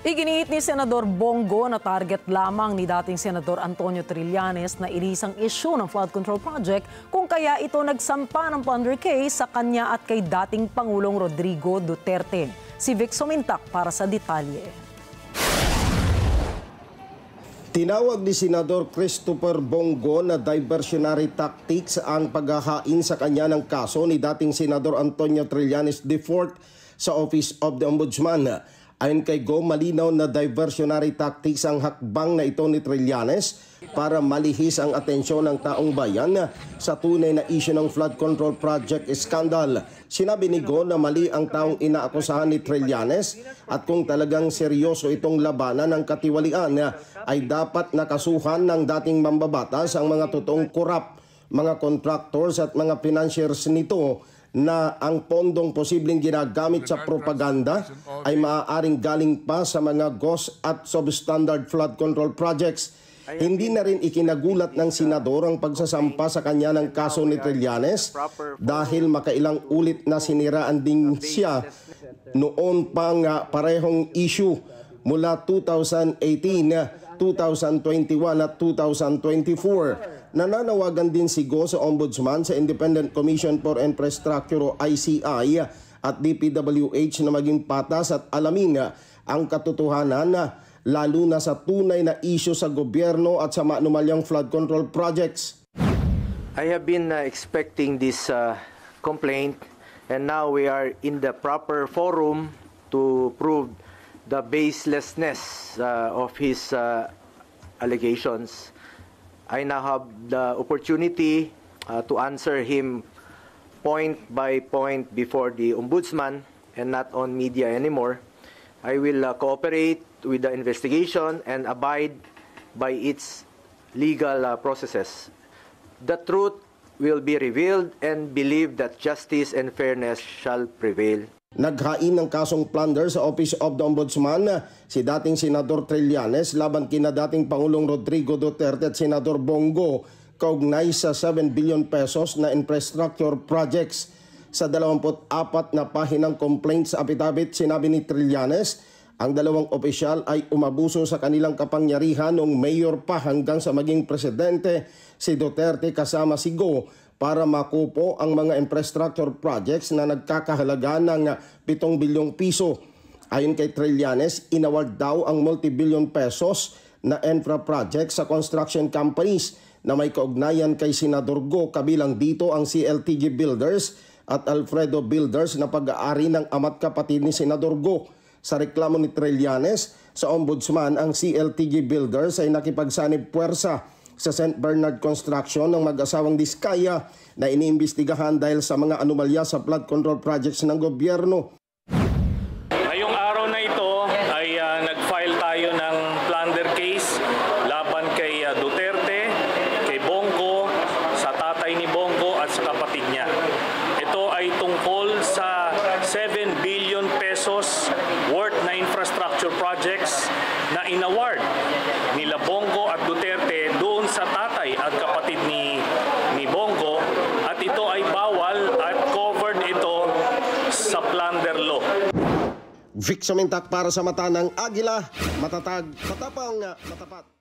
Iginiit ni Senador Bongo na target lamang ni dating Senador Antonio Trillanes na irisang isyu ng flood control project kung kaya ito nagsampa ng plunder case sa kanya at kay dating Pangulong Rodrigo Duterte. Si Vic Somintak para sa detalye. Tinawag ni Senador Christopher Bongo na diversionary tactics ang paghahain sa kanya ng kaso ni dating Senador Antonio Trillanes IV sa Office of the Ombudsman. Ayon kay Go, malinaw na diversionary tactics ang hakbang na ito ni Trillanes para malihis ang atensyon ng taong bayan sa tunay na issue ng flood control project scandal. Sinabi ni Go na mali ang taong inaakusahan ni Trillanes at kung talagang seryoso itong labanan ng katiwalian ay dapat nakasuhan ng dating mambabatas ang mga totoong korap, mga contractors at mga financiers nito na ang pondong posibleng ginagamit sa propaganda ay maaaring galing pa sa mga ghost at substandard flood control projects. Hindi na rin ikinagulat ng senador ang pagsasampa sa kanya ng kaso ni Trillanes dahil makailang ulit na siniraan din siya noon pang parehong issue mula 2018, 2021 at 2024. Nananawagan din si Go sa Ombudsman, sa Independent Commission for Infrastructure o ICI at DPWH na maging patas at alamin ang katotohanan lalo na sa tunay na issue sa gobyerno at sa maanumalyang flood control projects. I have been expecting this complaint and now we are in the proper forum to prove the baselessness of his allegations. I now have the opportunity to answer him point by point before the Ombudsman and not on media anymore. I will cooperate with the investigation and abide by its legal processes. The truth will be revealed and believe that justice and fairness shall prevail. Naghain ng kasong plunder sa Office of the Ombudsman si dating Senador Trillanes laban kina dating Pangulong Rodrigo Duterte at Senador Bongo kaugnay sa 7 billion pesos na infrastructure projects. Sa 24 na pahinang complaint sa affidavit, sinabi ni Trillanes ang dalawang opisyal ay umabuso sa kanilang kapangyarihan noong mayor pa hanggang sa maging presidente si Duterte kasama si Go para makupo ang mga infrastructure projects na nagkakahalaga ng 7 bilyong piso. Ayon kay Trillanes, inaward daw ang multi-billion pesos na infra projects sa construction companies na may kaugnayan kay Senador Go, kabilang dito ang CLTG Builders at Alfredo Builders na pag-aari ng ama't kapatid ni Senador Go. Sa reklamo ni Trillanes sa Ombudsman, ang CLTG Builders ay nakipagsanib puwersa sa St. Bernard Construction ng mag-asawang Diskaya na iniimbestigahan dahil sa mga anomalya sa flood control projects ng gobyerno. Ngayong araw na ito ay nag-file tayo ng plunder case laban kay Duterte, kay Bongo, sa tatay ni Bongo at sa kapatid niya. Ito ay tungkol sa 7 billion pesos worth na infrastructure projects na inaward nila Bongo at Duterte doon sa tatay at kapatid ni Bongo, at ito ay bawal at covered ito sa plunder law. Vic Somintak para sa mata ng Agila, matatag, matapang, matapat.